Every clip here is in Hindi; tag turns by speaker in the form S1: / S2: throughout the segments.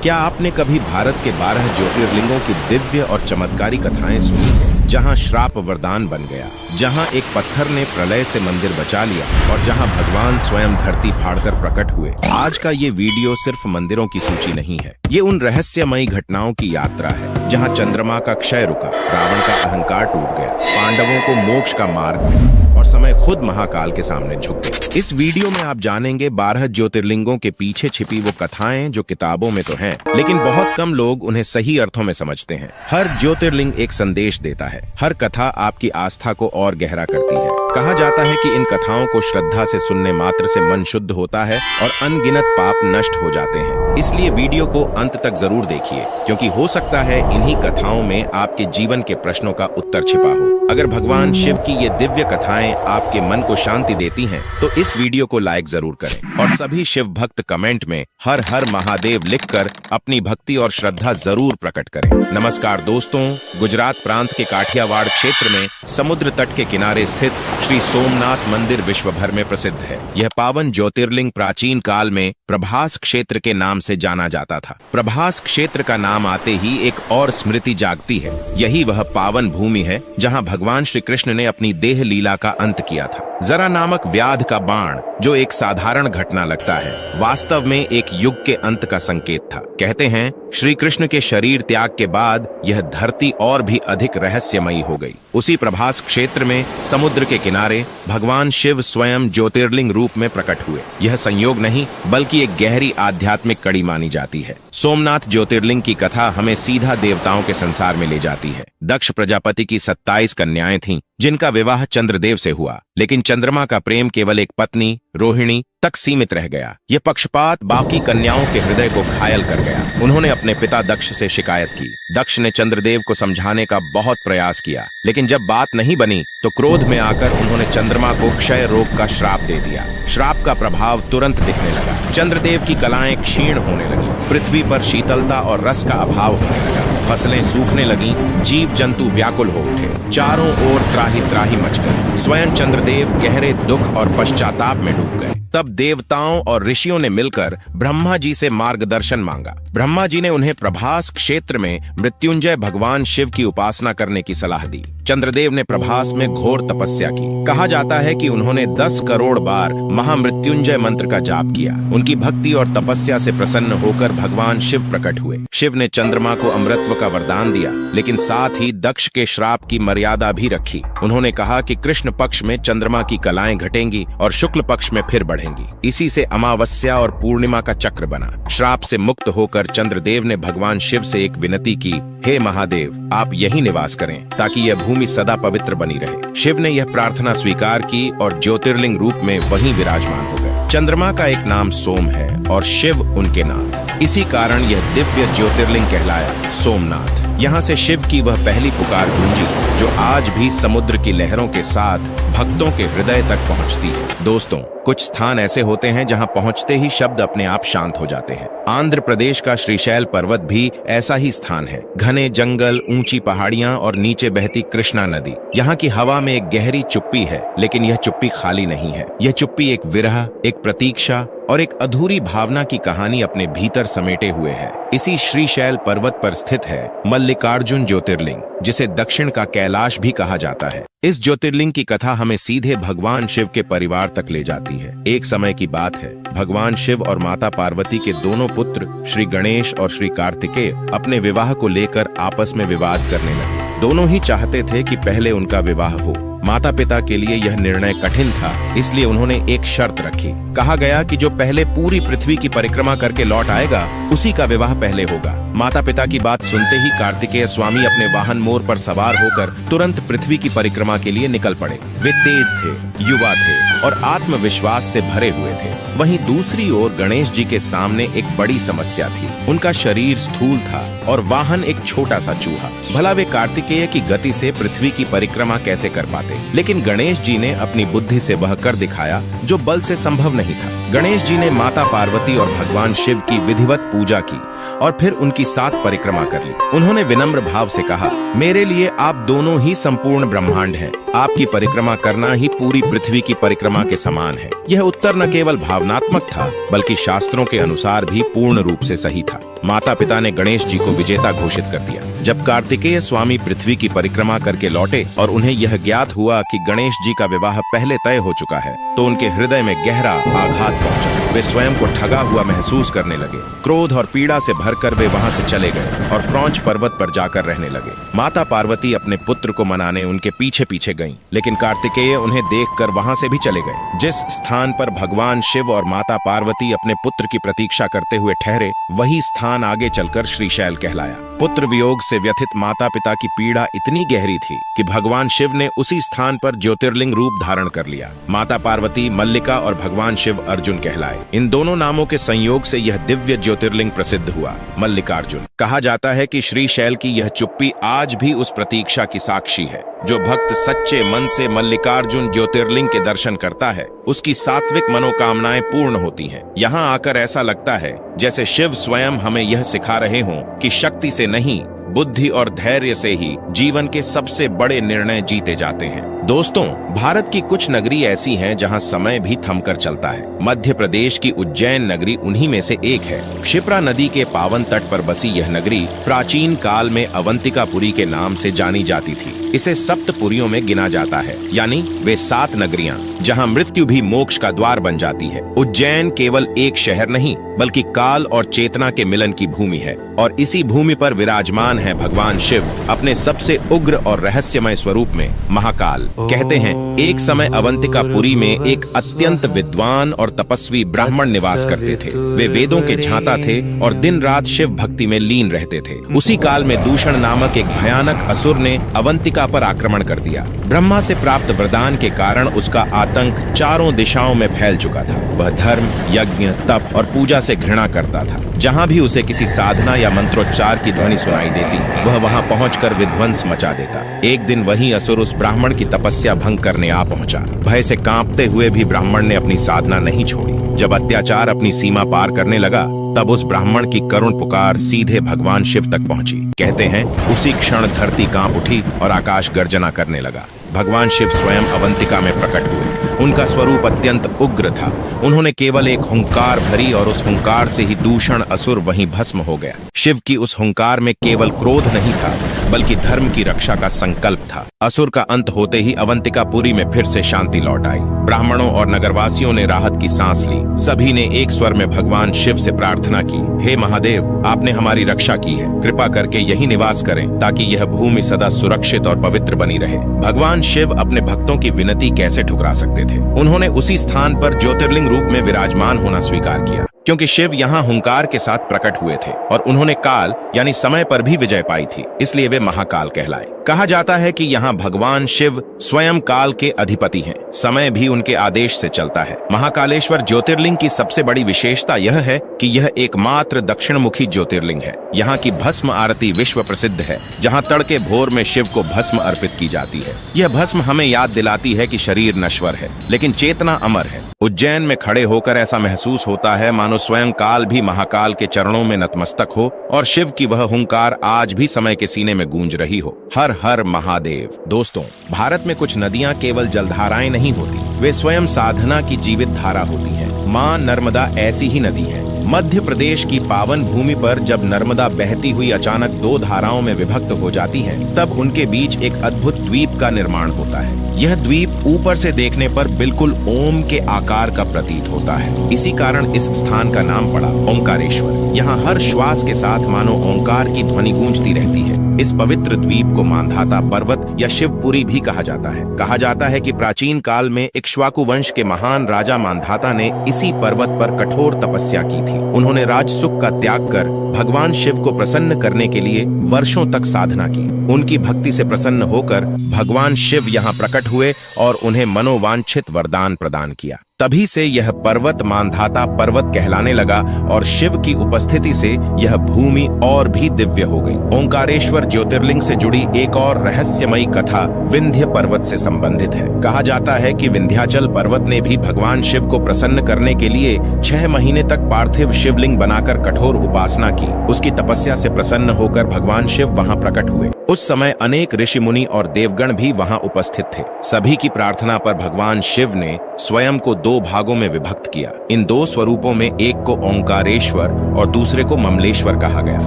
S1: क्या आपने कभी भारत के 12 ज्योतिर्लिंगों की दिव्य और चमत्कारी कथाएं सुनी हैं? जहां श्राप वरदान बन गया, जहां एक पत्थर ने प्रलय से मंदिर बचा लिया और जहां भगवान स्वयं धरती फाड़कर प्रकट हुए। आज का ये वीडियो सिर्फ मंदिरों की सूची नहीं है, ये उन रहस्यमयी घटनाओं की यात्रा है जहां चंद्रमा का क्षय रुका, रावण का अहंकार टूट गया, पांडवों को मोक्ष का मार्ग मिला और समय खुद महाकाल के सामने झुक गया। इस वीडियो में आप जानेंगे 12 ज्योतिर्लिंगों के पीछे छिपी वो कथाएं जो किताबों में तो हैं, लेकिन बहुत कम लोग उन्हें सही अर्थों में समझते हैं। हर ज्योतिर्लिंग एक संदेश देता है, हर कथा आपकी आस्था को और गहरा करती है। कहा जाता है कि इन कथाओं को श्रद्धा से सुनने मात्र से मन शुद्ध होता है और अनगिनत पाप नष्ट हो जाते हैं। इसलिए वीडियो को अंत तक जरूर देखिए, क्योंकि हो सकता है इन्हीं कथाओं में आपके जीवन के प्रश्नों का उत्तर छिपा हो। अगर भगवान शिव की ये दिव्य कथाएं आपके मन को शांति देती हैं, तो इस वीडियो को लाइक जरूर करें और सभी शिव भक्त कमेंट में हर हर महादेव लिखकर अपनी भक्ति और श्रद्धा जरूर प्रकट करें। नमस्कार दोस्तों, गुजरात प्रांत के काठियावाड़ क्षेत्र में समुद्र तट के किनारे स्थित श्री सोमनाथ मंदिर विश्व भर में प्रसिद्ध है। यह पावन ज्योतिर्लिंग प्राचीन काल में प्रभास क्षेत्र के नाम से जाना जाता था। प्रभास क्षेत्र का नाम आते ही एक और स्मृति जागती है। यही वह पावन भूमि है जहां भगवान श्री कृष्ण ने अपनी देह लीला का अंत किया था। जरा नामक व्याध का बाण, जो एक साधारण घटना लगता है, वास्तव में एक युग के अंत का संकेत था। कहते हैं श्री कृष्ण के शरीर त्याग के बाद यह धरती और भी अधिक रहस्यमयी हो गई। उसी प्रभास क्षेत्र में समुद्र के किनारे भगवान शिव स्वयं ज्योतिर्लिंग रूप में प्रकट हुए। यह संयोग नहीं, बल्कि एक गहरी आध्यात्मिक कड़ी मानी जाती है। सोमनाथ ज्योतिर्लिंग की कथा हमें सीधा देवताओं के संसार में ले जाती है। दक्ष प्रजापति की 27 कन्याएं थीं, जिनका विवाह चंद्रदेव से हुआ, लेकिन चंद्रमा का प्रेम केवल एक पत्नी रोहिणी तक सीमित रह गया। यह पक्षपात बाकी कन्याओं के हृदय को घायल कर गया। उन्होंने अपने पिता दक्ष से शिकायत की। दक्ष ने चंद्रदेव को समझाने का बहुत प्रयास किया, लेकिन जब बात नहीं बनी तो क्रोध में आकर उन्होंने चंद्रमा को क्षय रोग का श्राप दे दिया। श्राप का प्रभाव तुरंत दिखने लगा। चंद्रदेव की कलाएं क्षीण होने लगी, पृथ्वी पर शीतलता और रस का अभाव होने लगा, फसलें सूखने लगी, जीव जंतु व्याकुल हो उठे, चारों ओर त्राही त्राही मच गई। स्वयं चंद्रदेव गहरे दुख और पश्चाताप में डूब गए। तब देवताओं और ऋषियों ने मिलकर ब्रह्मा जी से मार्गदर्शन मांगा। ब्रह्मा जी ने उन्हें प्रभास क्षेत्र में मृत्युंजय भगवान शिव की उपासना करने की सलाह दी। चंद्रदेव ने प्रभास में घोर तपस्या की। कहा जाता है कि उन्होंने 10 करोड़ बार महामृत्युंजय मंत्र का जाप किया। उनकी भक्ति और तपस्या से प्रसन्न होकर भगवान शिव प्रकट हुए। शिव ने चंद्रमा को अमृतत्व का वरदान दिया, लेकिन साथ ही दक्ष के श्राप की मर्यादा भी रखी। उन्होंने कहा कि कृष्ण पक्ष में चंद्रमा की कलाएं घटेंगी और शुक्ल पक्ष में फिर बढ़ेंगी। इसी से अमावस्या और पूर्णिमा का चक्र बना। श्राप से मुक्त होकर चंद्रदेव ने भगवान शिव से एक विनती की, हे महादेव, आप यही निवास करें ताकि यह भूमि सदा पवित्र बनी रहे। शिव ने यह प्रार्थना स्वीकार की और ज्योतिर्लिंग रूप में वहीं विराजमान हो गए। चंद्रमा का एक नाम सोम है और शिव उनके नाथ। इसी कारण यह दिव्य ज्योतिर्लिंग कहलाया सोमनाथ। यहाँ से शिव की वह पहली पुकार गूंजी जो आज भी समुद्र की लहरों के साथ भक्तों के हृदय तक पहुँचती है। दोस्तों, कुछ स्थान ऐसे होते हैं जहां पहुंचते ही शब्द अपने आप शांत हो जाते हैं। आंध्र प्रदेश का श्रीशैल पर्वत भी ऐसा ही स्थान है। घने जंगल, ऊंची पहाड़ियां और नीचे बहती कृष्णा नदी। यहाँ की हवा में एक गहरी चुप्पी है, लेकिन यह चुप्पी खाली नहीं है। यह चुप्पी एक विरह, एक प्रतीक्षा और एक अधूरी भावना की कहानी अपने भीतर समेटे हुए है। इसी श्रीशैल पर्वत पर स्थित है मल्लिकार्जुन ज्योतिर्लिंग, जिसे दक्षिण का कैलाश भी कहा जाता है। इस ज्योतिर्लिंग की कथा हमें सीधे भगवान शिव के परिवार तक ले जाती है। एक समय की बात है, भगवान शिव और माता पार्वती के दोनों पुत्र श्री गणेश और श्री कार्तिकेय अपने विवाह को लेकर आपस में विवाद करने लगे। दोनों ही चाहते थे कि पहले उनका विवाह हो। माता पिता के लिए यह निर्णय कठिन था, इसलिए उन्होंने एक शर्त रखी। कहा गया कि जो पहले पूरी पृथ्वी की परिक्रमा करके लौट आएगा, उसी का विवाह पहले होगा। माता पिता की बात सुनते ही कार्तिकेय स्वामी अपने वाहन मोर पर सवार होकर तुरंत पृथ्वी की परिक्रमा के लिए निकल पड़े। वे तेज थे, युवा थे और आत्मविश्वास से भरे हुए थे। वहीं दूसरी ओर गणेश जी के सामने एक बड़ी समस्या थी। उनका शरीर स्थूल था और वाहन एक छोटा सा चूहा। भला वे कार्तिकेय की गति से पृथ्वी की परिक्रमा कैसे कर पाते? लेकिन गणेश जी ने अपनी बुद्धि से वह कर दिखाया जो बल से संभव नहीं था। गणेश जी ने माता पार्वती और भगवान शिव की विधिवत पूजा की और फिर उनकी 7 परिक्रमा कर ली। उन्होंने विनम्र भाव से कहा, मेरे लिए आप दोनों ही संपूर्ण ब्रह्मांड हैं। आपकी परिक्रमा करना ही पूरी पृथ्वी की परिक्रमा के समान है। यह उत्तर न केवल भावनात्मक था, बल्कि शास्त्रों के अनुसार भी पूर्ण रूप से सही था। माता पिता ने गणेश जी को विजेता घोषित कर दिया। जब कार्तिकेय स्वामी पृथ्वी की परिक्रमा करके लौटे और उन्हें यह ज्ञात हुआ कि गणेश जी का विवाह पहले तय हो चुका है, तो उनके हृदय में गहरा आघात पहुंचा। वे स्वयं को ठगा हुआ महसूस करने लगे। क्रोध और पीड़ा से भरकर वे वहां से चले गए और क्रौंच पर्वत पर जाकर रहने लगे। माता पार्वती अपने पुत्र को मनाने उनके पीछे पीछे गईं, लेकिन कार्तिकेय उन्हें देखकर वहां से भी चले गए। जिस स्थान पर भगवान शिव और माता पार्वती अपने पुत्र की प्रतीक्षा करते हुए ठहरे, वही स्थान आगे चलकर श्रीशैल कहलाया। पुत्र वियोग से व्यथित माता पिता की पीड़ा इतनी गहरी थी कि भगवान शिव ने उसी स्थान पर ज्योतिर्लिंग रूप धारण कर लिया। माता पार्वती मल्लिका और भगवान शिव अर्जुन कहलाए। इन दोनों नामों के संयोग से यह दिव्य ज्योतिर्लिंग प्रसिद्ध हुआ, मल्लिकार्जुन। कहा जाता है कि श्रीशैल की यह चुप्पी आज भी उस प्रतीक्षा की साक्षी है। जो भक्त सच्चे मन से मल्लिकार्जुन ज्योतिर्लिंग के दर्शन करता है, उसकी सात्विक मनोकामनाएं पूर्ण होती हैं। यहाँ आकर ऐसा लगता है जैसे शिव स्वयं हमें यह सिखा रहे हों कि शक्ति से नहीं, बुद्धि और धैर्य से ही जीवन के सबसे बड़े निर्णय जीते जाते हैं। दोस्तों, भारत की कुछ नगरी ऐसी हैं जहां समय भी थमकर चलता है। मध्य प्रदेश की उज्जैन नगरी उन्हीं में से एक है। क्षिप्रा नदी के पावन तट पर बसी यह नगरी प्राचीन काल में अवंतिकापुरी के नाम से जानी जाती थी। इसे सप्तपुरियों में गिना जाता है, यानी वे 7 नगरियां जहां मृत्यु भी मोक्ष का द्वार बन जाती है। उज्जैन केवल एक शहर नहीं, बल्कि काल और चेतना के मिलन की भूमि है, और इसी भूमि पर विराजमान है भगवान शिव अपने सबसे उग्र और रहस्यमय स्वरूप में, महाकाल। कहते हैं एक समय अवंतिकापुरी में एक अत्यंत विद्वान और तपस्वी ब्राह्मण निवास करते थे। वे वेदों के झांता थे और दिन रात शिव भक्ति में लीन रहते थे। उसी काल में दूषण नामक एक भयानक असुर ने अवंतिका पर आक्रमण कर दिया। ब्रह्मा से प्राप्त वरदान के कारण उसका आतंक चारों दिशाओं में फैल चुका था। वह धर्म, यज्ञ, तप और पूजा से घृणा करता था। जहां भी उसे किसी साधना या मंत्रोच्चार की ध्वनि सुनाई देती, वह वहां पहुंचकर विध्वंस मचा देता। एक दिन वही असुर उस ब्राह्मण की तपस्या भंग करने आ पहुंचा। भय से कांपते हुए भी ब्राह्मण ने अपनी साधना नहीं छोड़ी। जब अत्याचार अपनी सीमा पार करने लगा, तब उस ब्राह्मण की करुण पुकार सीधे भगवान शिव तक पहुंची। कहते हैं उसी क्षण धरती कांप उठी और आकाश गर्जना करने लगा। भगवान शिव स्वयं अवंतिका में प्रकट हुए। उनका स्वरूप अत्यंत उग्र था। उन्होंने केवल एक हुंकार भरी और उस हुंकार से ही दूषण असुर वहीं भस्म हो गया। शिव की उस हुंकार में केवल क्रोध नहीं था, बल्कि धर्म की रक्षा का संकल्प था। असुर का अंत होते ही अवंतिकापुरी में फिर से शांति लौट आई। ब्राह्मणों और नगरवासियों ने राहत की सांस ली। सभी ने एक स्वर में भगवान शिव से प्रार्थना की, हे महादेव, आपने हमारी रक्षा की है, कृपा करके यही निवास करें ताकि यह भूमि सदा सुरक्षित और पवित्र बनी रहे। भगवान शिव अपने भक्तों की विनती कैसे ठुकरा सकते थे। उन्होंने उसी स्थान पर ज्योतिर्लिंग रूप में विराजमान होना स्वीकार किया, क्योंकि शिव यहाँ हुंकार के साथ प्रकट हुए थे और उन्होंने काल यानी समय पर भी विजय पाई थी, इसलिए वे महाकाल कहलाए। कहा जाता है कि यहाँ भगवान शिव स्वयं काल के अधिपति हैं। समय भी उनके आदेश से चलता है। महाकालेश्वर ज्योतिर्लिंग की सबसे बड़ी विशेषता यह है कि यह एकमात्र दक्षिणमुखी ज्योतिर्लिंग है। यहाँ की भस्म आरती विश्व प्रसिद्ध है, जहाँ तड़के भोर में शिव को भस्म अर्पित की जाती है। यह भस्म हमें याद दिलाती है कि शरीर नश्वर है, लेकिन चेतना अमर है। उज्जैन में खड़े होकर ऐसा महसूस होता है मानो स्वयं काल भी महाकाल के चरणों में नतमस्तक हो और शिव की वह हुंकार आज भी समय के सीने में गूंज रही हो, हर हर महादेव। दोस्तों, भारत में कुछ नदियां केवल जलधाराएं नहीं होती, वे स्वयं साधना की जीवित धारा होती हैं। मां नर्मदा ऐसी ही नदी है। मध्य प्रदेश की पावन भूमि पर जब नर्मदा बहती हुई अचानक 2 धाराओं में विभक्त हो जाती है, तब उनके बीच एक अद्भुत द्वीप का निर्माण होता है। यह द्वीप ऊपर से देखने पर बिल्कुल ओम के आकार का प्रतीत होता है। इसी कारण इस स्थान का नाम पड़ा ओंकारेश्वर। यहाँ हर श्वास के साथ मानो ओंकार की ध्वनि गूंजती रहती है। इस पवित्र द्वीप को मांधाता पर्वत या शिवपुरी भी कहा जाता है। कहा जाता है कि प्राचीन काल में इक्ष्वाकु वंश के महान राजा मांधाता ने इसी पर्वत पर कठोर तपस्या की थी। उन्होंने राजसुख का त्याग कर भगवान शिव को प्रसन्न करने के लिए वर्षों तक साधना की। उनकी भक्ति से प्रसन्न होकर भगवान शिव यहाँ प्रकट हुए और उन्हें मनोवांछित वरदान प्रदान किया। तभी से यह पर्वत मांधाता पर्वत कहलाने लगा और शिव की उपस्थिति से यह भूमि और भी दिव्य हो गई। ओंकारेश्वर ज्योतिर्लिंग से जुड़ी एक और रहस्यमयी कथा विंध्य पर्वत से संबंधित है। कहा जाता है कि विंध्याचल पर्वत ने भी भगवान शिव को प्रसन्न करने के लिए 6 महीने तक पार्थिव शिवलिंग बनाकर कठोर उपासना की। उसकी तपस्या से प्रसन्न होकर भगवान शिव वहां प्रकट हुए। उस समय अनेक ऋषि मुनि और देवगण भी वहां उपस्थित थे। सभी की प्रार्थना पर भगवान शिव ने स्वयं को दो भागों में विभक्त किया। इन दो स्वरूपों में एक को ओंकारेश्वर और दूसरे को ममलेश्वर कहा गया।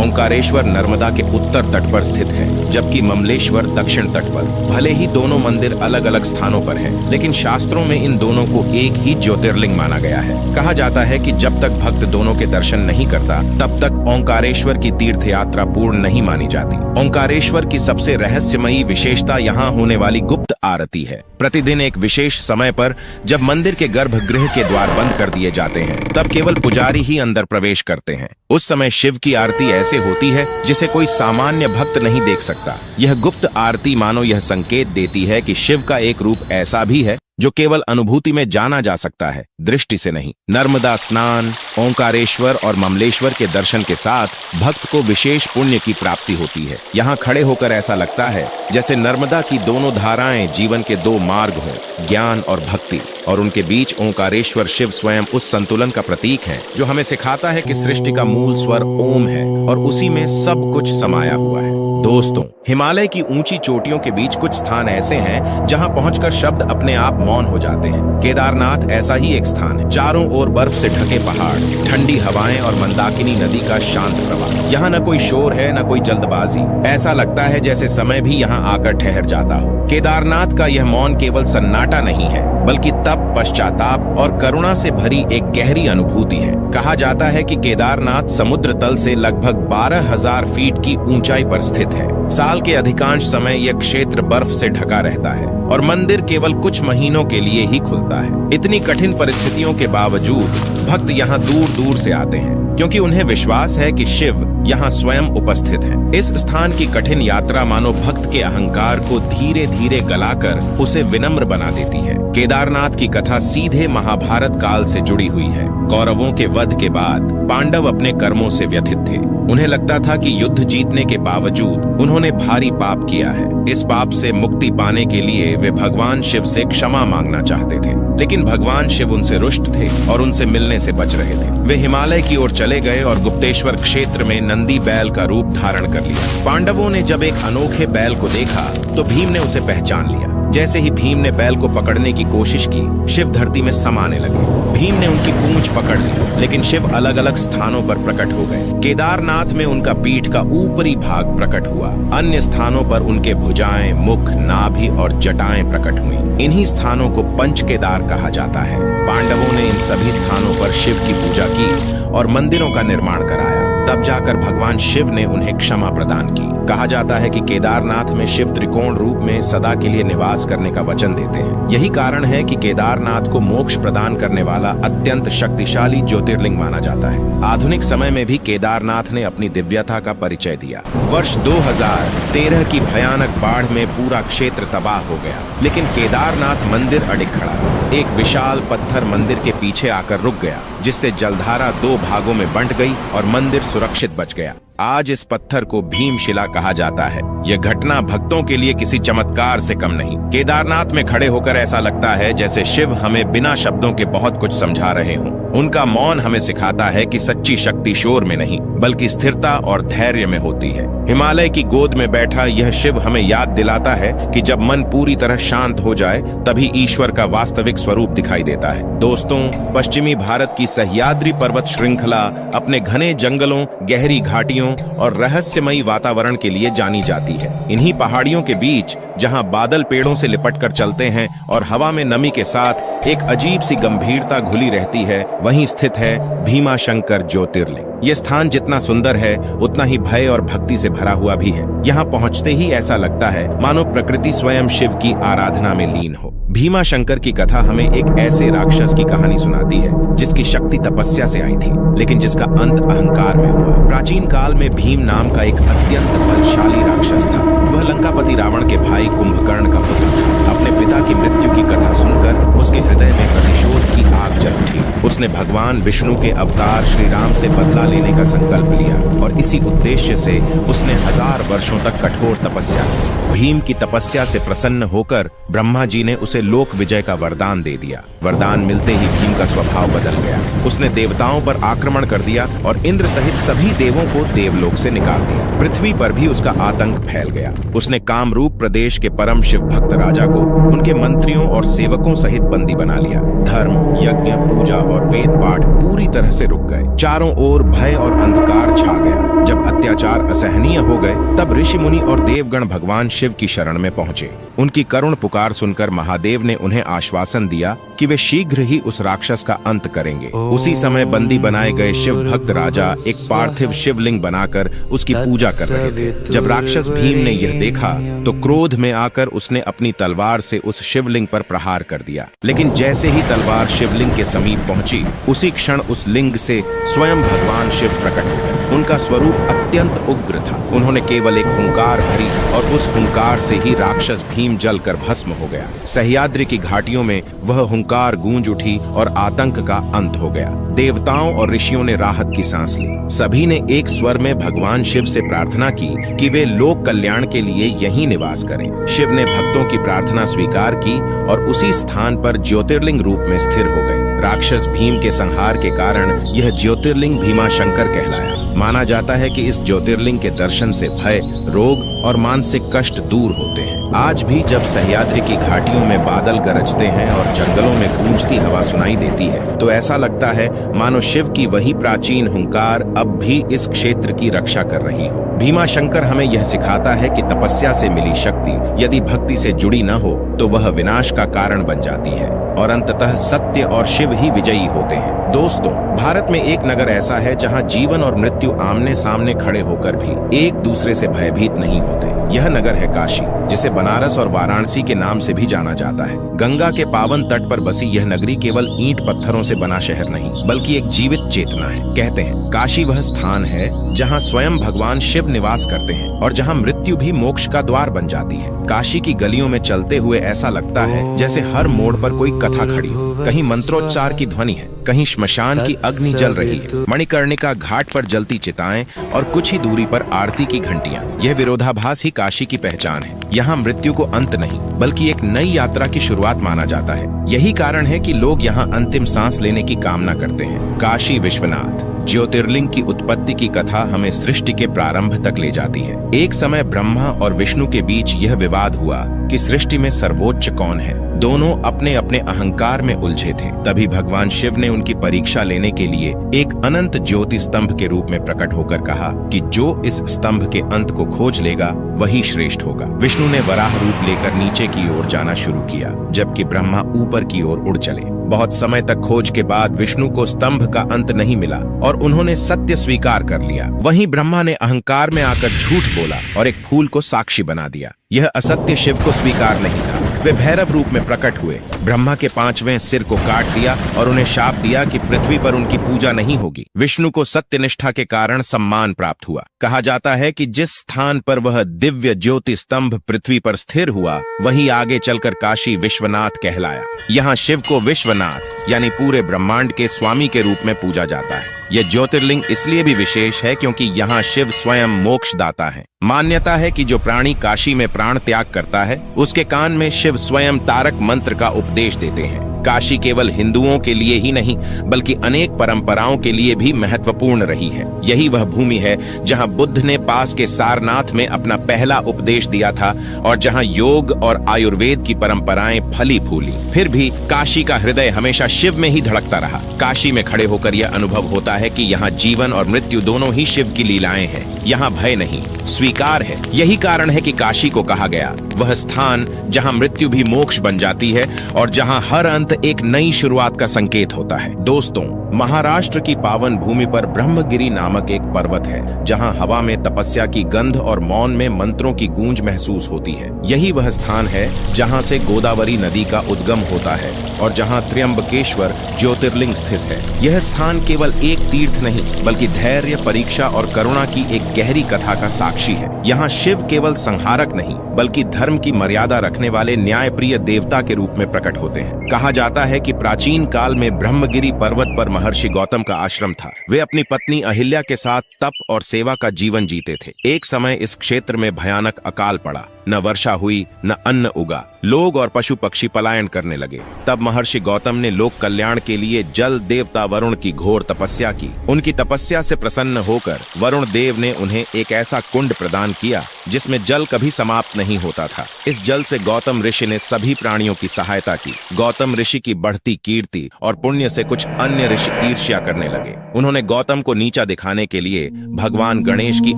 S1: ओंकारेश्वर नर्मदा के उत्तर तट पर स्थित है, जबकि ममलेश्वर दक्षिण तट पर। भले ही दोनों मंदिर अलग अलग स्थानों पर हैं, लेकिन शास्त्रों में इन दोनों को एक ही ज्योतिर्लिंग माना गया है। कहा जाता है कि जब तक भक्त दोनों के दर्शन नहीं करता, तब तक ओंकारेश्वर की तीर्थ यात्रा पूर्ण नहीं मानी जाती। ओंकारेश्वर की सबसे रहस्यमयी विशेषता यहाँ होने वाली गुप्त आरती है। प्रतिदिन एक विशेष समय पर जब मंदिर के गर्भगृह के द्वार बंद कर दिए जाते हैं, तब केवल पुजारी ही अंदर प्रवेश करते हैं। उस समय शिव की आरती ऐसे होती है जिसे कोई सामान्य भक्त नहीं देख सकता। यह गुप्त आरती मानो यह संकेत देती है कि शिव का एक रूप ऐसा भी है जो केवल अनुभूति में जाना जा सकता है, दृष्टि से नहीं। नर्मदा स्नान, ओंकारेश्वर और ममलेश्वर के दर्शन के साथ भक्त को विशेष पुण्य की प्राप्ति होती है। यहाँ खड़े होकर ऐसा लगता है जैसे नर्मदा की दोनों धाराएं जीवन के दो मार्ग हों, ज्ञान और भक्ति, और उनके बीच ओंकारेश्वर शिव स्वयं उस संतुलन का प्रतीक है जो हमें सिखाता है कि सृष्टि का मूल स्वर ओम है और उसी में सब कुछ समाया हुआ है। दोस्तों, हिमालय की ऊंची चोटियों के बीच कुछ स्थान ऐसे हैं जहां पहुंचकर शब्द अपने आप मौन हो जाते हैं। केदारनाथ ऐसा ही एक स्थान है। चारों ओर बर्फ से ढके पहाड़, ठंडी हवाएं और मंदाकिनी नदी का शांत प्रवाह। यहाँ न कोई शोर है, न कोई जल्दबाजी। ऐसा लगता है जैसे समय भी यहाँ आकर ठहर जाता हो। केदारनाथ का यह मौन केवल सन्नाटा नहीं है, बल्कि तप, पश्चाताप और करुणा से भरी एक गहरी अनुभूति है। कहा जाता है कि केदारनाथ समुद्र तल से लगभग 12,000 फीट की ऊंचाई पर स्थित है। साल के अधिकांश समय यह क्षेत्र बर्फ से ढका रहता है और मंदिर केवल कुछ महीनों के लिए ही खुलता है। इतनी कठिन परिस्थितियों के बावजूद भक्त यहाँ दूर दूर से आते हैं, क्योंकि उन्हें विश्वास है कि शिव यहाँ स्वयं उपस्थित है। इस स्थान की कठिन यात्रा मानो भक्त के अहंकार को धीरे धीरे गलाकर उसे विनम्र बना देती है। केदारनाथ की कथा सीधे महाभारत काल से जुड़ी हुई है। कौरवों के वध के बाद पांडव अपने कर्मों से व्यथित थे। उन्हें लगता था कि युद्ध जीतने के बावजूद उन्होंने भारी पाप किया है। इस पाप से मुक्ति पाने के लिए वे भगवान शिव से क्षमा मांगना चाहते थे, लेकिन भगवान शिव उनसे रुष्ट थे और उनसे मिलने से बच रहे थे। वे हिमालय की ओर चले गए और गुप्तेश्वर क्षेत्र में नंदी बैल का रूप धारण कर लिया। पांडवों ने जब एक अनोखे बैल को देखा तो भीम ने उसे पहचान लिया। जैसे ही भीम ने बैल को पकड़ने की कोशिश की, शिव धरती में समाने लगे। भीम ने उनकी पूंछ पकड़ ली, लेकिन शिव अलग अलग स्थानों पर प्रकट हो गए। केदारनाथ में उनका पीठ का ऊपरी भाग प्रकट हुआ। अन्य स्थानों पर उनके भुजाएं, मुख, नाभि और जटाएं प्रकट हुई। इन्हीं स्थानों को पंच केदार कहा जाता है। पांडवों ने इन सभी स्थानों पर शिव की पूजा की और मंदिरों का निर्माण कराया। तब जाकर भगवान शिव ने उन्हें क्षमा प्रदान की। कहा जाता है कि केदारनाथ में शिव त्रिकोण रूप में सदा के लिए निवास करने का वचन देते हैं। यही कारण है कि केदारनाथ को मोक्ष प्रदान करने वाला अत्यंत शक्तिशाली ज्योतिर्लिंग माना जाता है। आधुनिक समय में भी केदारनाथ ने अपनी दिव्यता का परिचय दिया। वर्ष 2013 की भयानक बाढ़ में पूरा क्षेत्र तबाह हो गया, लेकिन केदारनाथ मंदिर अडिग खड़ा रहा। एक विशाल पत्थर मंदिर के पीछे आकर रुक गया, जिससे जलधारा दो भागों में बंट गई और मंदिर सुरक्षित बच गया। आज इस पत्थर को भीमशिला कहा जाता है। यह घटना भक्तों के लिए किसी चमत्कार से कम नहीं। केदारनाथ में खड़े होकर ऐसा लगता है जैसे शिव हमें बिना शब्दों के बहुत कुछ समझा रहे हों। उनका मौन हमें सिखाता है कि सच्ची शक्ति शोर में नहीं, बल्कि स्थिरता और धैर्य में होती है। हिमालय की गोद में बैठा यह शिव हमें याद दिलाता है कि जब मन पूरी तरह शांत हो जाए, तभी ईश्वर का वास्तविक स्वरूप दिखाई देता है। दोस्तों, पश्चिमी भारत की सह्याद्री पर्वत श्रृंखला अपने घने जंगलों, गहरी घाटियों और रहस्यमयी वातावरण के लिए जानी जाती है। इन्हीं पहाड़ियों के बीच, जहां बादल पेड़ों से लिपटकर चलते हैं और हवा में नमी के साथ एक अजीब सी गंभीरता घुली रहती है, वहीं स्थित है भीमाशंकर ज्योतिर्लिंग। ये स्थान जितना सुंदर है, उतना ही भय और भक्ति से भरा हुआ भी है। यहाँ पहुँचते ही ऐसा लगता है मानो प्रकृति स्वयं शिव की आराधना में लीन हो। भीमाशंकर की कथा हमें एक ऐसे राक्षस की कहानी सुनाती है जिसकी शक्ति तपस्या से आई थी, लेकिन जिसका अंत अहंकार में हुआ। प्राचीन काल में भीम नाम का एक अत्यंत बलशाली राक्षस था। वह लंकापति रावण के भाई कुंभकर्ण का पुत्र था। अपने पिता की मृत्यु की कथा सुनकर उसके हृदय में प्रतिशोध की आग जल उठी। उसने भगवान विष्णु के अवतार श्री राम से बदला लेने का संकल्प लिया और इसी उद्देश्य से उसने 1000 वर्षों तक कठोर तपस्या की। भीम की तपस्या से प्रसन्न होकर ब्रह्मा जी ने उसे लोक विजय का वरदान दे दिया। वरदान मिलते ही भीम का स्वभाव बदल गया। उसने देवताओं पर आक्रमण कर दिया और इंद्र सहित सभी देवों को देवलोक से निकाल दिया। पृथ्वी पर भी उसका आतंक फैल गया। उसने कामरूप प्रदेश के परम शिव भक्त राजा को उनके मंत्रियों और सेवकों सहित बंदी बना लिया। धर्म, यज्ञ, पूजा और वेद पाठ पूरी तरह से रुक गए। चारों ओर भय और अंधकार छा गया। जब अत्याचार असहनीय हो गए तब ऋषि मुनि और देवगण भगवान शिव की शरण में पहुंचे। उनकी करुण पुकार सुनकर महादेव ने उन्हें आश्वासन दिया कि वे शीघ्र ही उस राक्षस का अंत करेंगे। उसी समय बंदी बनाए गए शिव भक्त राजा एक पार्थिव शिवलिंग बनाकर उसकी पूजा कर रहे थे। जब राक्षस भीम ने यह देखा तो क्रोध में आकर उसने अपनी तलवार से उस शिवलिंग पर प्रहार कर दिया। लेकिन जैसे ही तलवार शिवलिंग के समीप पहुंची उसी क्षण उस लिंग से स्वयं भगवान शिव प्रकट हो गए। उनका स्वरूप अत्यंत उग्र था। उन्होंने केवल एक हुंकार भरी और उस हुंकार से ही राक्षस भीम जलकर भस्म हो गया। सह्याद्री की घाटियों में वह हुंकार गूंज उठी और आतंक का अंत हो गया। देवताओं और ऋषियों ने राहत की सांस ली। सभी ने एक स्वर में भगवान शिव से प्रार्थना की कि वे लोक कल्याण के लिए यहीं निवास करें। शिव ने भक्तों की प्रार्थना स्वीकार की और उसी स्थान पर ज्योतिर्लिंग रूप में स्थिर हो गए। राक्षस भीम के संहार के कारण यह ज्योतिर्लिंग भीमाशंकर कहलाया। माना जाता है कि इस ज्योतिर्लिंग के दर्शन से भय, रोग और मानसिक कष्ट दूर होते हैं। आज भी जब सह्याद्री की घाटियों में बादल गरजते हैं और जंगलों में गूंजती हवा सुनाई देती है तो ऐसा लगता है मानो शिव की वही प्राचीन हुंकार अब भी इस क्षेत्र की रक्षा कर रही हो। भीमाशंकर हमें यह सिखाता है कि तपस्या से मिली शक्ति यदि भक्ति से जुड़ी न हो तो वह विनाश का कारण बन जाती है और अंततः सत्य और शिव ही विजयी होते हैं। दोस्तों, भारत में एक नगर ऐसा है जहां जीवन और मृत्यु आमने सामने खड़े होकर भी एक दूसरे से भयभीत नहीं होते। यह नगर है काशी, जिसे बनारस और वाराणसी के नाम से भी जाना जाता है। गंगा के पावन तट पर बसी यह नगरी केवल ईंट पत्थरों से बना शहर नहीं बल्कि एक जीवित चेतना है। कहते हैं काशी वह स्थान है जहां स्वयं भगवान शिव निवास करते हैं और जहां मृत्यु भी मोक्ष का द्वार बन जाती है। काशी की गलियों में चलते हुए ऐसा लगता है जैसे हर मोड़ पर कोई कथा खड़ी हो। कहीं मंत्रोच्चार की ध्वनि है, कहीं श्मशान की अग्नि जल रही है, मणिकर्णिका घाट पर जलती चिताएं और कुछ ही दूरी पर आरती की घंटियां। यह विरोधाभास ही काशी की पहचान है। यहाँ मृत्यु को अंत नहीं बल्कि एक नई यात्रा की शुरुआत माना जाता है। यही कारण है कि लोग यहाँ अंतिम सांस लेने की कामना करते हैं। काशी विश्वनाथ ज्योतिर्लिंग की उत्पत्ति की कथा हमें सृष्टि के प्रारंभ तक ले जाती है। एक समय ब्रह्मा और विष्णु के बीच यह विवाद हुआ कि सृष्टि में सर्वोच्च कौन है। दोनों अपने अपने अहंकार में उलझे थे। तभी भगवान शिव ने उनकी परीक्षा लेने के लिए एक अनंत ज्योति स्तंभ के रूप में प्रकट होकर कहा कि जो इस स्तंभ के अंत को खोज लेगा वही श्रेष्ठ होगा। विष्णु ने वराह रूप लेकर नीचे की ओर जाना शुरू किया जबकि ब्रह्मा ऊपर की ओर उड़ चले। बहुत समय तक खोज के बाद विष्णु को स्तंभ का अंत नहीं मिला और उन्होंने सत्य स्वीकार कर लिया। वहीं ब्रह्मा ने अहंकार में आकर झूठ बोला और एक फूल को साक्षी बना दिया। यह असत्य शिव को स्वीकार नहीं था। वे भैरव रूप में प्रकट हुए, ब्रह्मा के 5वें सिर को काट दिया और उन्हें शाप दिया कि पृथ्वी पर उनकी पूजा नहीं होगी। विष्णु को सत्यनिष्ठा के कारण सम्मान प्राप्त हुआ। कहा जाता है कि जिस स्थान पर वह दिव्य ज्योति स्तंभ पृथ्वी पर स्थिर हुआ वहीं आगे चलकर काशी विश्वनाथ कहलाया। यहाँ शिव को विश्वनाथ यानी पूरे ब्रह्मांड के स्वामी के रूप में पूजा जाता है। यह ज्योतिर्लिंग इसलिए भी विशेष है क्योंकि यहाँ शिव स्वयं मोक्षदाता है। मान्यता है कि जो प्राणी काशी में प्राण त्याग करता है उसके कान में शिव स्वयं तारक मंत्र का उपदेश देते हैं। काशी केवल हिंदुओं के लिए ही नहीं बल्कि अनेक परंपराओं के लिए भी महत्वपूर्ण रही है। यही वह भूमि है जहां बुद्ध ने पास के सारनाथ में अपना पहला उपदेश दिया था और जहां योग और आयुर्वेद की परंपराएं फली फूली। फिर भी काशी का हृदय हमेशा शिव में ही धड़कता रहा। काशी में खड़े होकर यह अनुभव होता है कि यहाँ जीवन और मृत्यु दोनों ही शिव की लीलाएं हैं। यहाँ भय नहीं, स्वीकार है। यही कारण है कि काशी को कहा गया वह स्थान जहां मृत्यु भी मोक्ष बन जाती है और जहां हर अंत एक नई शुरुआत का संकेत होता है। दोस्तों, महाराष्ट्र की पावन भूमि पर ब्रह्मगिरी नामक एक पर्वत है जहां हवा में तपस्या की गंध और मौन में मंत्रों की गूंज महसूस होती है। यही वह स्थान है जहां से गोदावरी नदी का उद्गम होता है और जहां त्र्यंबकेश्वर ज्योतिर्लिंग स्थित है। यह स्थान केवल एक तीर्थ नहीं बल्कि धैर्य, परीक्षा और करुणा की एक गहरी कथा का साक्षी है। यहाँ शिव केवल संहारक नहीं बल्कि धर्म की मर्यादा रखने वाले न्यायप्रिय देवता के रूप में प्रकट होते हैं। कहा जाता है कि प्राचीन काल में ब्रह्मगिरी पर्वत पर महर्षि गौतम का आश्रम था। वे अपनी पत्नी अहिल्या के साथ तप और सेवा का जीवन जीते थे। एक समय इस क्षेत्र में भयानक अकाल पड़ा। न वर्षा हुई, न अन्न उगा। लोग और पशु पक्षी पलायन करने लगे। तब महर्षि गौतम ने लोक कल्याण के लिए जल देवता वरुण की घोर तपस्या की। उनकी तपस्या से प्रसन्न होकर वरुण देव ने उन्हें एक ऐसा कुंड प्रदान किया जिसमें जल कभी समाप्त नहीं होता था। इस जल से गौतम ऋषि ने सभी प्राणियों की सहायता की। गौतम ऋषि की बढ़ती कीर्ति और पुण्य से कुछ अन्य ऋषि ईर्ष्या करने लगे। उन्होंने गौतम को नीचा दिखाने के लिए भगवान गणेश की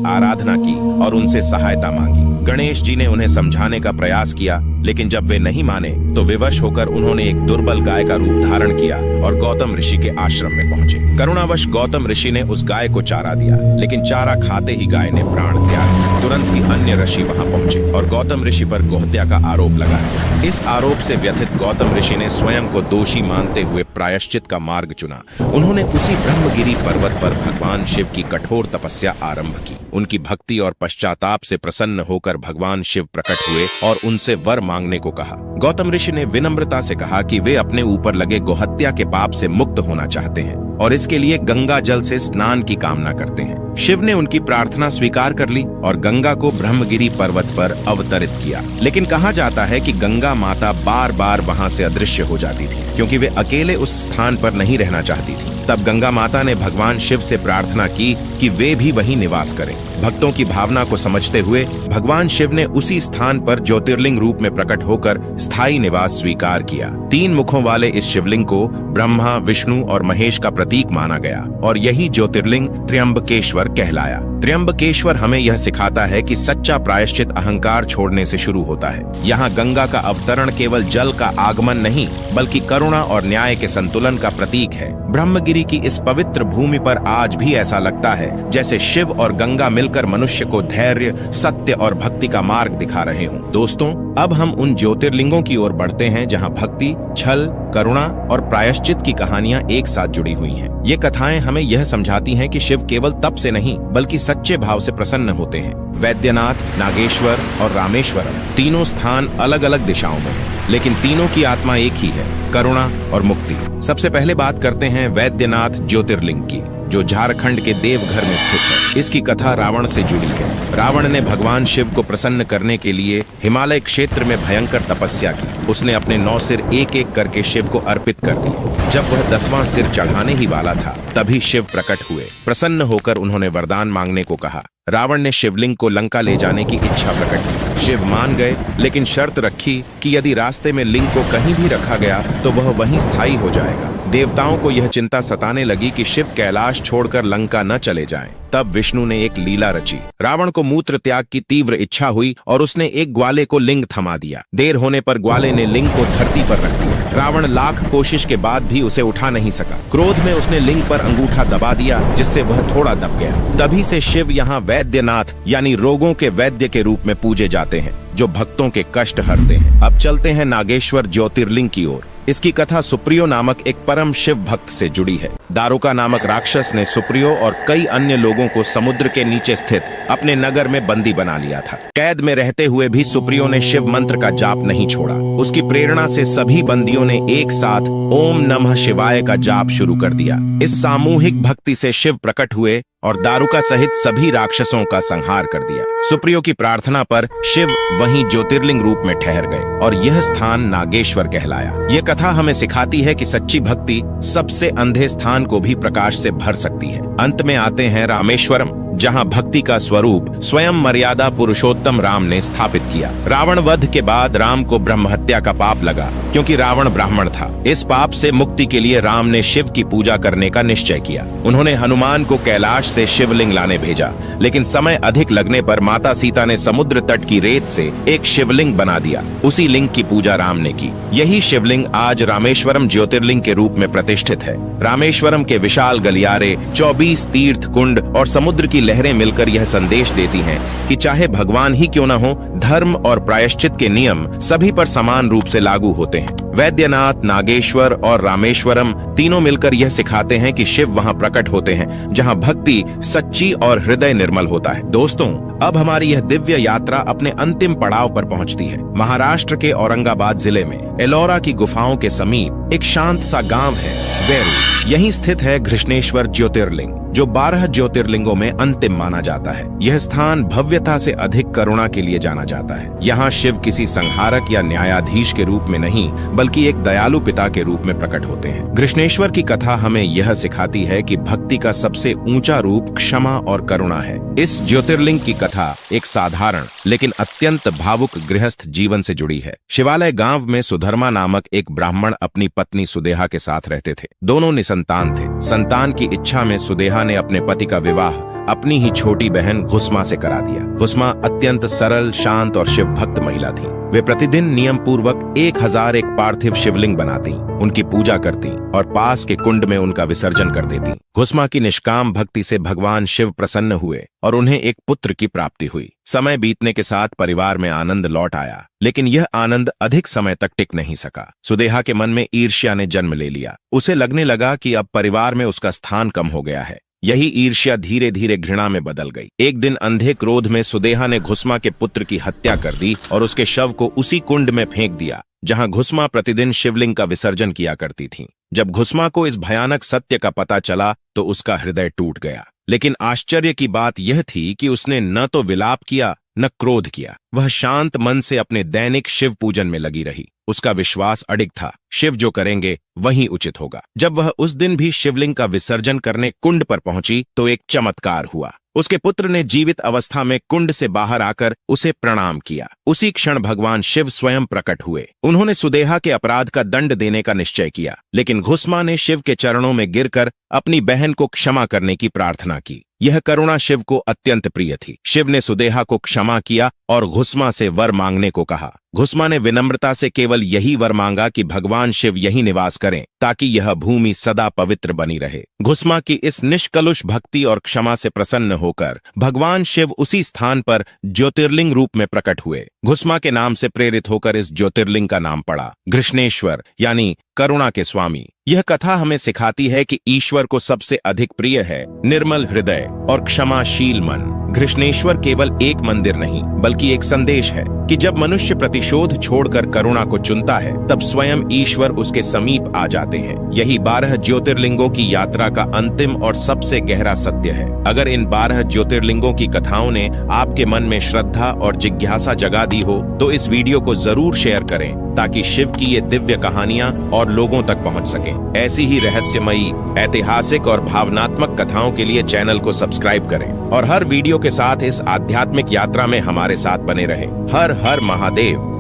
S1: आराधना की और उनसे सहायता मांगी। गणेश जी ने उन्हें समझाने का प्रयास किया, लेकिन जब वे नहीं माने तो विवश होकर उन्होंने एक दुर्बल गाय का रूप धारण किया और गौतम ऋषि के आश्रम में पहुंचे। करुणावश गौतम ऋषि ने उस गाय को चारा दिया, लेकिन चारा खाते ही गाय ने प्राण त्याग दिया। तुरंत ही अन्य ऋषि वहां पहुंचे और गौतम ऋषि पर गोहत्या का आरोप लगाया। इस आरोप से व्यथित गौतम ऋषि ने स्वयं को दोषी मानते हुए प्रायश्चित का मार्ग चुना। उन्होंने उसी ब्रह्मगिरी पर्वत पर भगवान शिव की कठोर तपस्या आरंभ की। उनकी भक्ति और पश्चाताप से प्रसन्न होकर भगवान शिव प्रकट हुए और उनसे वर मांगने को कहा। गौतम ऋषि ने विनम्रता से कहा कि वे अपने ऊपर लगे गोहत्या के पाप से मुक्त होना चाहते हैं और इसके लिए गंगा जल से स्नान की कामना करते हैं। शिव ने उनकी प्रार्थना स्वीकार कर ली और गंगा को ब्रह्मगिरी पर्वत पर अवतरित किया। लेकिन कहा जाता है कि गंगा माता बार बार वहां से अदृश्य हो जाती थी, क्योंकि वे अकेले उस स्थान पर नहीं रहना चाहती थी। तब गंगा माता ने भगवान शिव से प्रार्थना की कि वे भी वहीं निवास करें। भक्तों की भावना को समझते हुए भगवान शिव ने उसी स्थान पर ज्योतिर्लिंग रूप में प्रकट होकर स्थायी निवास स्वीकार किया। 3 मुखों वाले इस शिवलिंग को ब्रह्मा, विष्णु और महेश का प्रतीक माना गया और यही ज्योतिर्लिंग त्र्यंबकेश्वर कहलाया। त्र्यंबकेश्वर हमें यह सिखाता है कि सच्चा प्रायश्चित अहंकार छोड़ने से शुरू होता है। यहाँ गंगा का अवतरण केवल जल का आगमन नहीं, बल्कि करुणा और न्याय के संतुलन का प्रतीक है। ब्रह्मगिरी की इस पवित्र भूमि पर आज भी ऐसा लगता है जैसे शिव और गंगा मिलकर मनुष्य को धैर्य, सत्य और भक्ति का मार्ग दिखा रहे हों। दोस्तों, अब हम उन ज्योतिर्लिंगों की ओर बढ़ते हैं जहाँ भक्ति, छल, करुणा और प्रायश्चित की कहानियां एक साथ जुड़ी हुई हैं। ये कथाएं हमें यह समझाती हैं कि शिव केवल तप से नहीं, बल्कि सच्चे भाव से प्रसन्न होते हैं। वैद्यनाथ, नागेश्वर और रामेश्वरम तीनों स्थान अलग अलग दिशाओं में हैं, लेकिन तीनों की आत्मा एक ही है, करुणा और मुक्ति। सबसे पहले बात करते हैं वैद्यनाथ ज्योतिर्लिंग की, जो झारखंड के देवघर में स्थित है। इसकी कथा रावण से जुड़ी है। रावण ने भगवान शिव को प्रसन्न करने के लिए हिमालय क्षेत्र में भयंकर तपस्या की। उसने अपने 9 सिर एक एक करके शिव को अर्पित कर दिए। जब वह 10वां सिर चढ़ाने ही वाला था, तभी शिव प्रकट हुए। प्रसन्न होकर उन्होंने वरदान मांगने को कहा। रावण ने शिवलिंग को लंका ले जाने की इच्छा प्रकट की। शिव मान गए, लेकिन शर्त रखी कि यदि रास्ते में लिंग को कहीं भी रखा गया तो वह वहीं स्थायी हो जाएगा। देवताओं को यह चिंता सताने लगी कि शिव कैलाश छोड़कर लंका न चले जाएं। तब विष्णु ने एक लीला रची। रावण को मूत्र त्याग की तीव्र इच्छा हुई और उसने एक ग्वाले को लिंग थमा दिया। देर होने पर ग्वाले ने लिंग को धरती पर रख दिया। रावण लाख कोशिश के बाद भी उसे उठा नहीं सका। क्रोध में उसने लिंग पर अंगूठा दबा दिया, जिससे वह थोड़ा दब गया। तभी से शिव यहाँ वैद्यनाथ यानी रोगों के वैद्य के रूप में पूजे जाते हैं, जो भक्तों के कष्ट हरते हैं। अब चलते हैं नागेश्वर ज्योतिर्लिंग की ओर। इसकी कथा सुप्रियो नामक एक परम शिव भक्त से जुड़ी है। दारुका नामक राक्षस ने सुप्रियो और कई अन्य लोगों को समुद्र के नीचे स्थित अपने नगर में बंदी बना लिया था। कैद में रहते हुए भी सुप्रियो ने शिव मंत्र का जाप नहीं छोड़ा। उसकी प्रेरणा से सभी बंदियों ने एक साथ ओम नमः शिवाय का जाप शुरू कर दिया। इस सामूहिक भक्ति से शिव प्रकट हुए और दारुका सहित सभी राक्षसों का संहार कर दिया। सुप्रियो की प्रार्थना पर शिव वहीं ज्योतिर्लिंग रूप में ठहर गए और यह स्थान नागेश्वर कहलाया। यह कथा हमें सिखाती है कि सच्ची भक्ति सबसे अंधे स्थान को भी प्रकाश से भर सकती है। अंत में आते हैं रामेश्वरम, जहां भक्ति का स्वरूप स्वयं मर्यादा पुरुषोत्तम राम ने स्थापित किया। रावण वध के बाद राम को ब्रह्म हत्या का पाप लगा, क्योंकि रावण ब्राह्मण था। इस पाप से मुक्ति के लिए राम ने शिव की पूजा करने का निश्चय किया। उन्होंने हनुमान को कैलाश से शिवलिंग लाने भेजा, लेकिन समय अधिक लगने पर माता सीता ने समुद्र तट की रेत से एक शिवलिंग बना दिया। उसी लिंग की पूजा राम ने की। यही शिवलिंग आज रामेश्वरम ज्योतिर्लिंग के रूप में प्रतिष्ठित है। रामेश्वरम के विशाल गलियारे, 24 तीर्थ कुंड और समुद्र की लहरें मिलकर यह संदेश देती हैं कि चाहे भगवान ही क्यों न हो, धर्म और प्रायश्चित के नियम सभी पर समान रूप से लागू होते हैं। वैद्यनाथ, नागेश्वर और रामेश्वरम तीनों मिलकर यह सिखाते हैं कि शिव वहां प्रकट होते हैं जहां भक्ति सच्ची और हृदय निर्मल होता है। दोस्तों, अब हमारी यह दिव्य यात्रा अपने अंतिम पड़ाव पर पहुंचती है। महाराष्ट्र के औरंगाबाद जिले में एलोरा की गुफाओं के समीप एक शांत सा गांव है वेरू। यहीं स्थित है घृष्णेश्वर ज्योतिर्लिंग, जो 12 ज्योतिर्लिंगों में अंतिम माना जाता है। यह स्थान भव्यता से अधिक करुणा के लिए जाना जाता है। यहाँ शिव किसी संहारक या न्यायाधीश के रूप में नहीं, बल्कि एक दयालु पिता के रूप में प्रकट होते हैं। घृष्णेश्वर की कथा हमें यह सिखाती है कि भक्ति का सबसे ऊंचा रूप क्षमा और करुणा है। इस ज्योतिर्लिंग की कथा एक साधारण लेकिन अत्यंत भावुक गृहस्थ जीवन से जुड़ी है। शिवालय गांव में सुधर्मा नामक एक ब्राह्मण अपनी पत्नी सुदेहा के साथ रहते थे। दोनों निसंतान थे। संतान की इच्छा में सुदेहा ने अपने पति का विवाह अपनी ही छोटी बहन घुस्मा से करा दिया। घुस्मा अत्यंत सरल, शांत और शिव भक्त महिला थी। वे प्रतिदिन नियम पूर्वक 1001 पार्थिव शिवलिंग बनाती, उनकी पूजा करती और पास के कुंड में उनका विसर्जन कर देती। घुस्मा की निष्काम भक्ति से भगवान शिव प्रसन्न हुए और उन्हें एक पुत्र की प्राप्ति हुई। समय बीतने के साथ परिवार में आनंद लौट आया, लेकिन यह आनंद अधिक समय तक टिक नहीं सका। सुदेहा के मन में ईर्ष्या ने जन्म ले लिया। उसे लगने लगा कि अब परिवार में उसका स्थान कम हो गया है। यही ईर्ष्या धीरे धीरे घृणा में बदल गई। एक दिन अंधे क्रोध में सुदेहा ने घुस्मा के पुत्र की हत्या कर दी और उसके शव को उसी कुंड में फेंक दिया जहां घुस्मा प्रतिदिन शिवलिंग का विसर्जन किया करती थी। जब घुस्मा को इस भयानक सत्य का पता चला तो उसका हृदय टूट गया। लेकिन आश्चर्य की बात यह थी कि उसने न तो विलाप किया न क्रोध किया। वह शांत मन से अपने दैनिक शिव पूजन में लगी रही। उसका विश्वास अडिग था, शिव जो करेंगे वही उचित होगा। जब वह उस दिन भी शिवलिंग का विसर्जन करने कुंड पर पहुंची तो एक चमत्कार हुआ। उसके पुत्र ने जीवित अवस्था में कुंड से बाहर आकर उसे प्रणाम किया। उसी क्षण भगवान शिव स्वयं प्रकट हुए। उन्होंने सुदेहा के अपराध का दंड देने का निश्चय किया, लेकिन घुस्मा ने शिव के चरणों में गिरकर अपनी बहन को क्षमा करने की प्रार्थना की। यह करुणा शिव को अत्यंत प्रिय थी। शिव ने सुदेहा को क्षमा किया और घुस्मा से वर मांगने को कहा। घुस्मा ने विनम्रता से केवल यही वर मांगा कि भगवान शिव यही निवास करें ताकि यह भूमि सदा पवित्र बनी रहे। घुस्मा की इस निष्कलुष भक्ति और क्षमा से प्रसन्न होकर भगवान शिव उसी स्थान पर ज्योतिर्लिंग रूप में प्रकट हुए। घुस्मा के नाम से प्रेरित होकर इस ज्योतिर्लिंग का नाम पड़ा घृष्णेश्वर, यानी करुणा के स्वामी। यह कथा हमें सिखाती है कि ईश्वर को सबसे अधिक प्रिय है निर्मल हृदय और क्षमाशील मन। घृष्णेश्वर केवल एक मंदिर नहीं, बल्कि एक संदेश है कि जब मनुष्य प्रतिशोध छोड़कर करुणा को चुनता है, तब स्वयं ईश्वर उसके समीप आ जाते हैं। यही 12 ज्योतिर्लिंगों की यात्रा का अंतिम और सबसे गहरा सत्य है। अगर इन 12 ज्योतिर्लिंगों की कथाओं ने आपके मन में श्रद्धा और जिज्ञासा जगा दी हो, तो इस वीडियो को जरूर शेयर करें ताकि शिव की ये दिव्य कहानियां और लोगों तक पहुंच सकें। ऐसी ही रहस्यमयी, ऐतिहासिक और भावनात्मक कथाओं के लिए चैनल को सब्सक्राइब करें और हर वीडियो के साथ इस आध्यात्मिक यात्रा में हमारे साथ बने रहें। हर हर महादेव।